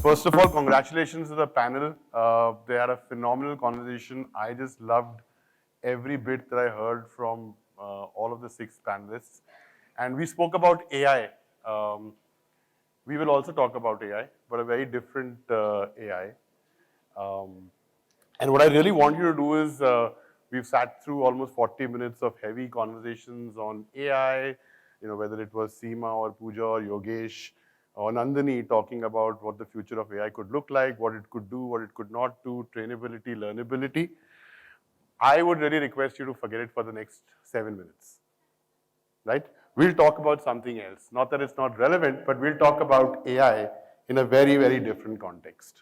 First of all, congratulations to the panel. They had a phenomenal conversation. I just loved every bit that I heard from all of the 6 panelists. And we spoke about AI. We will also talk about AI, but a very different AI. And what I really want you to do is, we've sat through almost 40 minutes of heavy conversations on AI, whether it was Seema or Pooja or Yogesh or Nandini talking about what the future of AI could look like, what it could do, what it could not do, trainability, learnability. I would really request you to forget it for the next 7 minutes, right? We'll talk about something else. Not that it's not relevant, but we'll talk about AI in a very, very different context.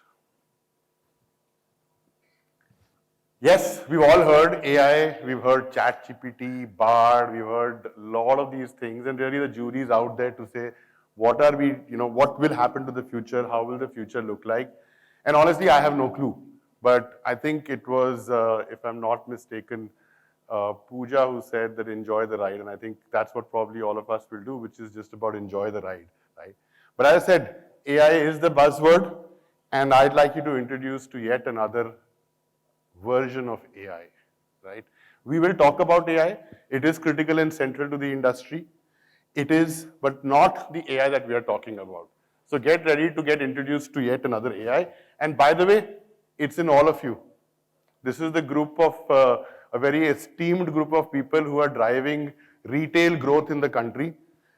Yes, we've all heard AI, we've heard ChatGPT, Bard, we've heard a lot of these things, and really the jury is out there to say, what are we, what will happen to the future, how will the future look like? And honestly, I have no clue. But I think it was, if I'm not mistaken, Pooja who said that enjoy the ride, and I think that's what probably all of us will do, which is just about enjoy the ride, right? But as I said, AI is the buzzword, and I'd like you to introduce to yet another version of AI, right? We will talk about AI. It is critical and central to the industry. It is, but not the AI that we are talking about. So get ready to get introduced to yet another AI. And by the way, it's in all of you. This is the group of, a very esteemed group of people who are driving retail growth in the country.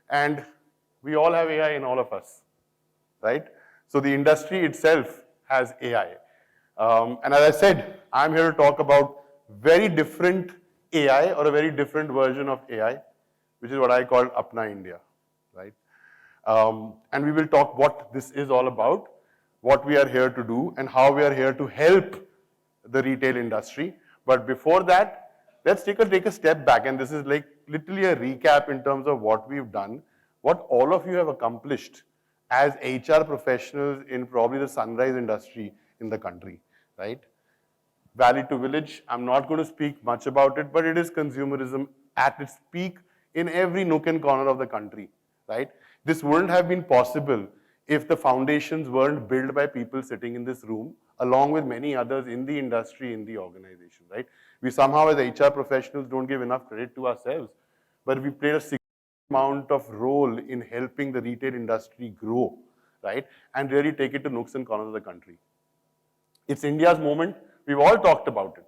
And we all have AI in all of us, right? So the industry itself has AI. And as I said, I'm here to talk about very different AI or a very different version of AI, which is what I call Apna India, right? And we will talk what this is all about, what we are here to do, and how we are here to help the retail industry. But before that, let's take a step back, and this is like literally a recap in terms of what we've done, what all of you have accomplished as HR professionals in probably the sunrise industry in the country, right? Valley to village, I'm not going to speak much about it, but it is consumerism at its peak in every nook and corner of the country, right? This wouldn't have been possible if the foundations weren't built by people sitting in this room, along with many others in the industry, in the organization, right? We somehow as HR professionals don't give enough credit to ourselves, but we played a significant amount of role in helping the retail industry grow, right? And really take it to nooks and corners of the country. It's India's moment. We've all talked about it.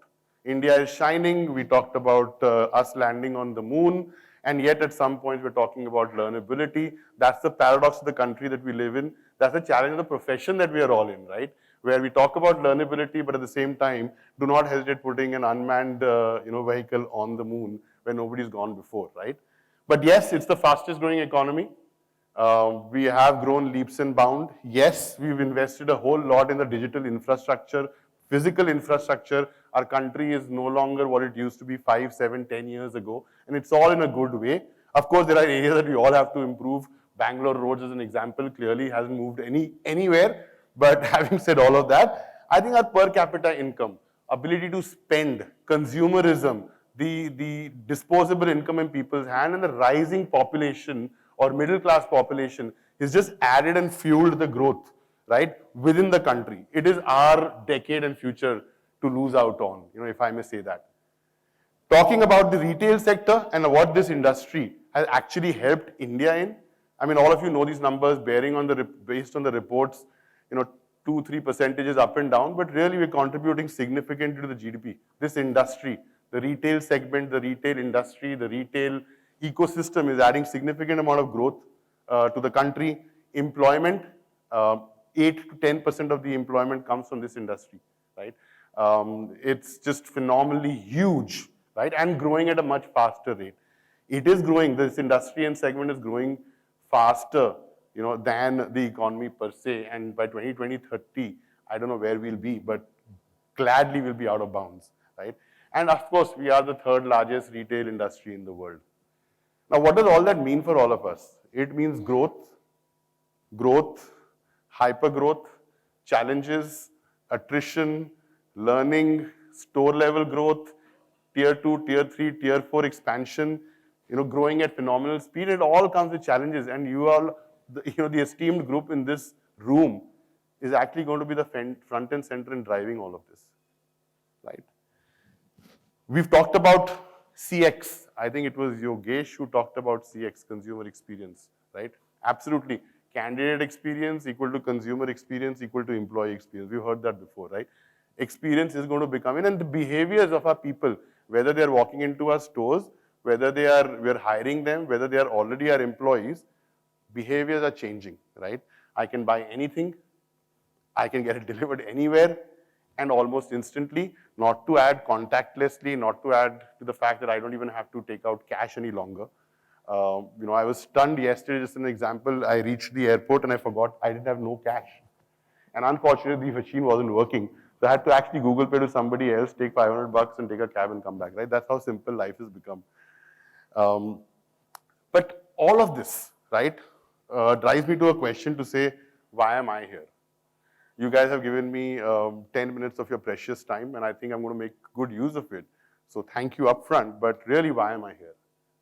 India is shining. We talked about us landing on the moon. And yet at some point we're talking about learnability. That's the paradox of the country that we live in. That's the challenge of the profession that we are all in, right? Where we talk about learnability, but at the same time, do not hesitate putting an unmanned vehicle on the moon where nobody's gone before, right? But yes, it's the fastest growing economy. We have grown leaps and bounds. Yes, we've invested a whole lot in the digital infrastructure, physical infrastructure. Our country is no longer what it used to be 5, 7, 10 years ago, and it's all in a good way. Of course, there are areas that we all have to improve. Bangalore roads, as an example, clearly hasn't moved anywhere. But having said all of that, I think our per capita income, ability to spend, consumerism, the disposable income in people's hand, and the rising population or middle class population is just added and fueled the growth, right, within the country. It is our decade and future to lose out on, if I may say that. Talking about the retail sector and what this industry has actually helped India in. I mean, all of you know these numbers based on the reports, 2-3% up and down, but really we're contributing significantly to the GDP. This industry, the retail segment, the retail industry, the retail ecosystem is adding significant amount of growth to the country. Employment, 8 to 10% of the employment comes from this industry, right? It's just phenomenally huge, right? And growing at a much faster rate. It is growing, this industry and segment is growing faster, than the economy per se. And by 2020, 30, I don't know where we'll be, but gladly we'll be out of bounds, right? And of course, we are the 3rd largest retail industry in the world. Now, what does all that mean for all of us? It means growth, hyper growth, challenges, attrition, learning, store level growth, tier 2, tier 3, tier 4 expansion, growing at phenomenal speed. It all comes with challenges, and you all, the esteemed group in this room is actually going to be the front and center in driving all of this, right? We've talked about CX. I think it was Yogesh who talked about CX, consumer experience, right? Absolutely. Candidate experience equal to consumer experience equal to employee experience. We've heard that before, right? Experience is going to become in, and the behaviors of our people, whether they're walking into our stores, whether we're hiring them, whether they are already our employees, behaviors are changing, right? I can buy anything, I can get it delivered anywhere and almost instantly, not to add contactlessly, not to add to the fact that I don't even have to take out cash any longer. I was stunned yesterday, just an example, I reached the airport and I forgot I didn't have no cash. And unfortunately, the machine wasn't working. So I had to actually Google Pay to somebody else, take $500 and take a cab and come back, right? That's how simple life has become. But all of this, right, drives me to a question to say, why am I here? You guys have given me 10 minutes of your precious time, and I think I'm going to make good use of it. So thank you upfront, but really, why am I here,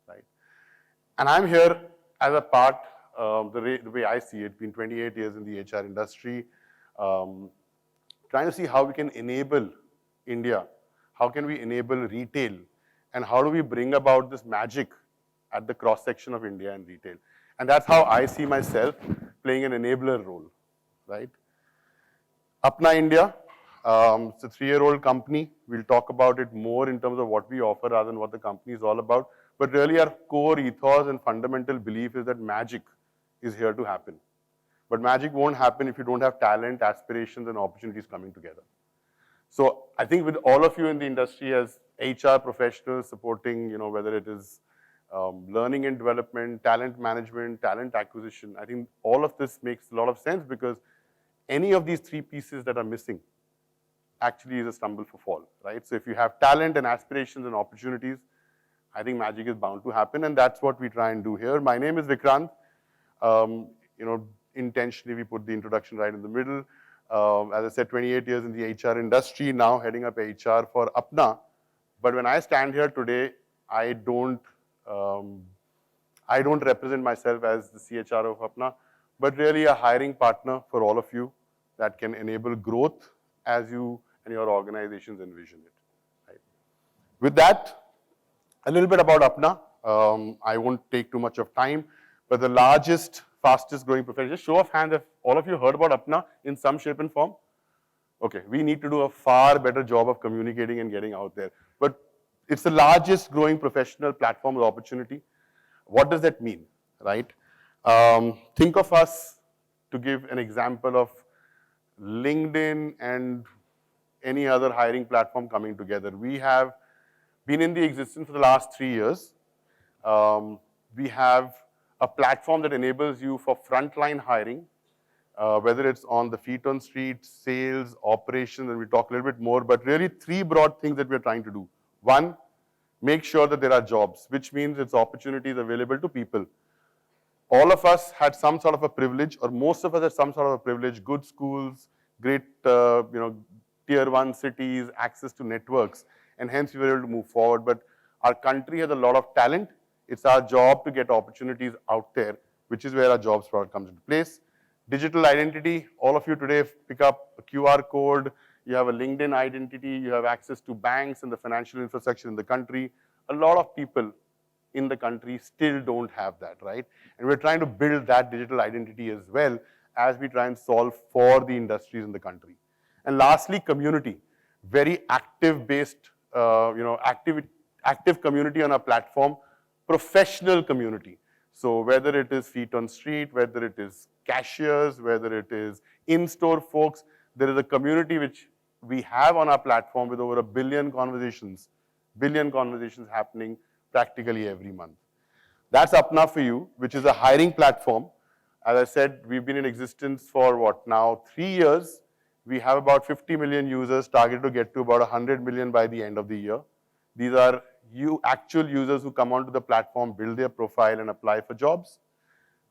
right? And I'm here as a part, the way I see it, been 28 years in the HR industry, trying to see how we can enable India, how can we enable retail, and how do we bring about this magic at the cross-section of India and retail. And that's how I see myself playing an enabler role, right? Apna India, it's a 3-year-old company. We'll talk about it more in terms of what we offer rather than what the company is all about. But really our core ethos and fundamental belief is that magic is here to happen. But magic won't happen if you don't have talent, aspirations, and opportunities coming together. So I think with all of you in the industry as HR professionals supporting, whether it is learning and development, talent management, talent acquisition, I think all of this makes a lot of sense because any of these 3 pieces that are missing actually is a stumble for fall, right? So if you have talent and aspirations and opportunities, I think magic is bound to happen, and that's what we try and do here. My name is Vikrant. Intentionally we put the introduction right in the middle. As I said, 28 years in the HR industry, now heading up HR for Apna. But when I stand here today, I don't represent myself as the CHRO of Apna, but really a hiring partner for all of you that can enable growth as you and your organizations envision it. Right? With that, a little bit about Apna. I won't take too much of time, but the largest, fastest growing profession. Just show of hands if all of you heard about Apna in some shape and form. Okay, we need to do a far better job of communicating and getting out there. But it's the largest growing professional platform of opportunity. What does that mean, right? Think of us, to give an example of LinkedIn and any other hiring platform coming together. We have been in the existence for the last 3 years. We have a platform that enables you for frontline hiring, whether it's on the feet on street, sales, operations, and we'll talk a little bit more, but really 3 broad things that we're trying to do. 1, make sure that there are jobs, which means it's opportunities available to people. All of us had some sort of a privilege, or most of us had some sort of a privilege, good schools, great, tier 1 cities, access to networks, and hence we were able to move forward. But our country has a lot of talent. It's our job to get opportunities out there, which is where our jobs product comes into place. Digital identity, all of you today pick up a QR code, you have a LinkedIn identity, you have access to banks and the financial infrastructure in the country. A lot of people in the country still don't have that, right? And we're trying to build that digital identity as well as we try and solve for the industries in the country. And lastly, community. Very active-based, active community on our platform, professional community. So whether it is feet on street, whether it is cashiers, whether it is in-store folks, there is a community which we have on our platform with over 1 billion conversations happening practically every month. That's Apna for You, which is a hiring platform. As I said, we've been in existence for what now, 3 years. We have about 50 million users, targeted to get to about 100 million by the end of the year. These are actual users who come onto the platform, build their profile and apply for jobs.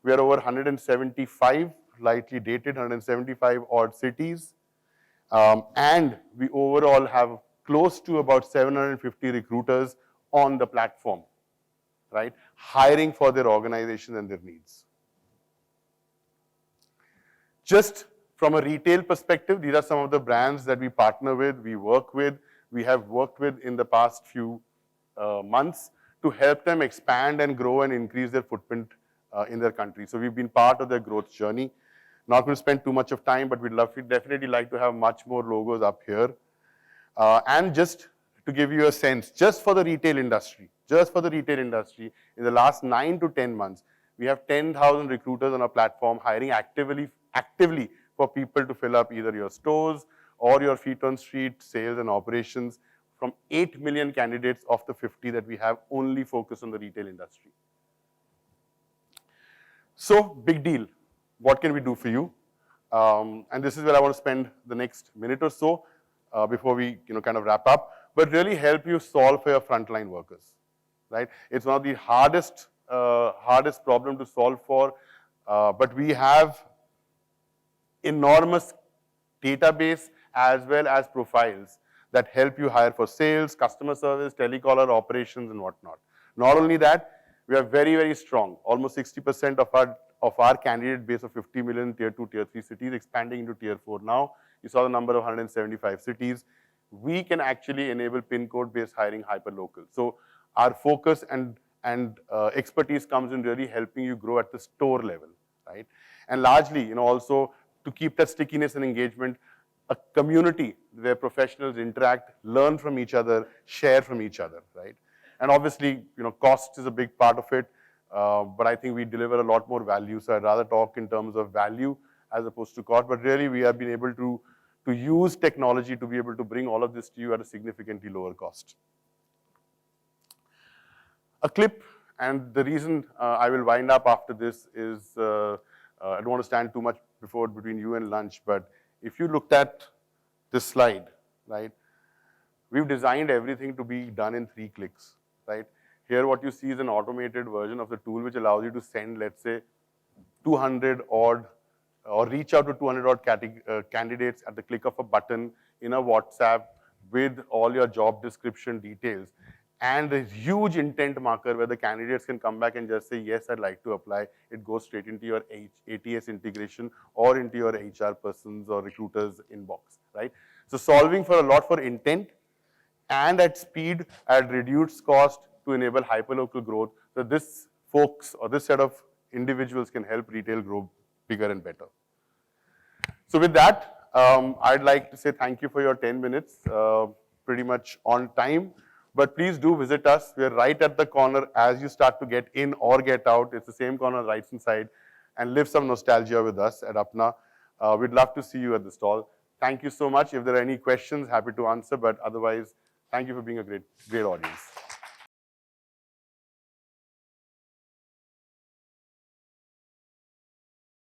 We are over 175, lightly dated, 175 odd cities. And we overall have close to about 750 recruiters on the platform, right? Hiring for their organization and their needs. Just From a retail perspective, these are some of the brands that we partner with, we work with, we have worked with in the past few months to help them expand and grow and increase their footprint in their country. So we've been part of their growth journey. Not going to spend too much of time, but we'd definitely like to have much more logos up here. And just to give you a sense, just for the retail industry, in the last 9 to 10 months, we have 10,000 recruiters on our platform hiring actively for people to fill up either your stores or your feet on street, sales and operations from 8 million candidates of the 50 that we have only focused on the retail industry. So, big deal. What can we do for you? And this is where I want to spend the next minute or so before we kind of wrap up, but really help you solve for your frontline workers, right? It's one of the hardest problem to solve for, but we have enormous database as well as profiles that help you hire for sales, customer service, telecaller operations and whatnot. Not only that, we are very, very strong. Almost 60% of our candidate base of 50 million tier 2, tier 3 cities expanding into tier 4 now. You saw the number of 175 cities. We can actually enable pin code based hiring hyperlocal. So our focus and expertise comes in really helping you grow at the store level, right? And largely, also to keep that stickiness and engagement, a community where professionals interact, learn from each other, share from each other, right? And obviously, cost is a big part of it, but I think we deliver a lot more value. So I'd rather talk in terms of value as opposed to cost, but really we have been able to use technology to be able to bring all of this to you at a significantly lower cost. A clip, and the reason I will wind up after this is, I don't want to stand too much between you and lunch, but if you looked at this slide, right, we've designed everything to be done in 3 clicks, right? Here what you see is an automated version of the tool which allows you to send, let's say, 200 odd or reach out to 200 odd candidates at the click of a button in a WhatsApp with all your job description details. And a huge intent marker where the candidates can come back and just say, yes, I'd like to apply. It goes straight into your ATS integration or into your HR person's or recruiter's inbox, right? So solving for a lot for intent and at speed, at reduced cost to enable hyperlocal growth. So this folks or this set of individuals can help retail grow bigger and better. So with that, I'd like to say thank you for your 10 minutes, pretty much on time. But please do visit us. We're right at the corner as you start to get in or get out. It's the same corner right inside. And live some nostalgia with us at Apna. We'd love to see you at the stall. Thank you so much. If there are any questions, happy to answer. But otherwise, thank you for being a great audience.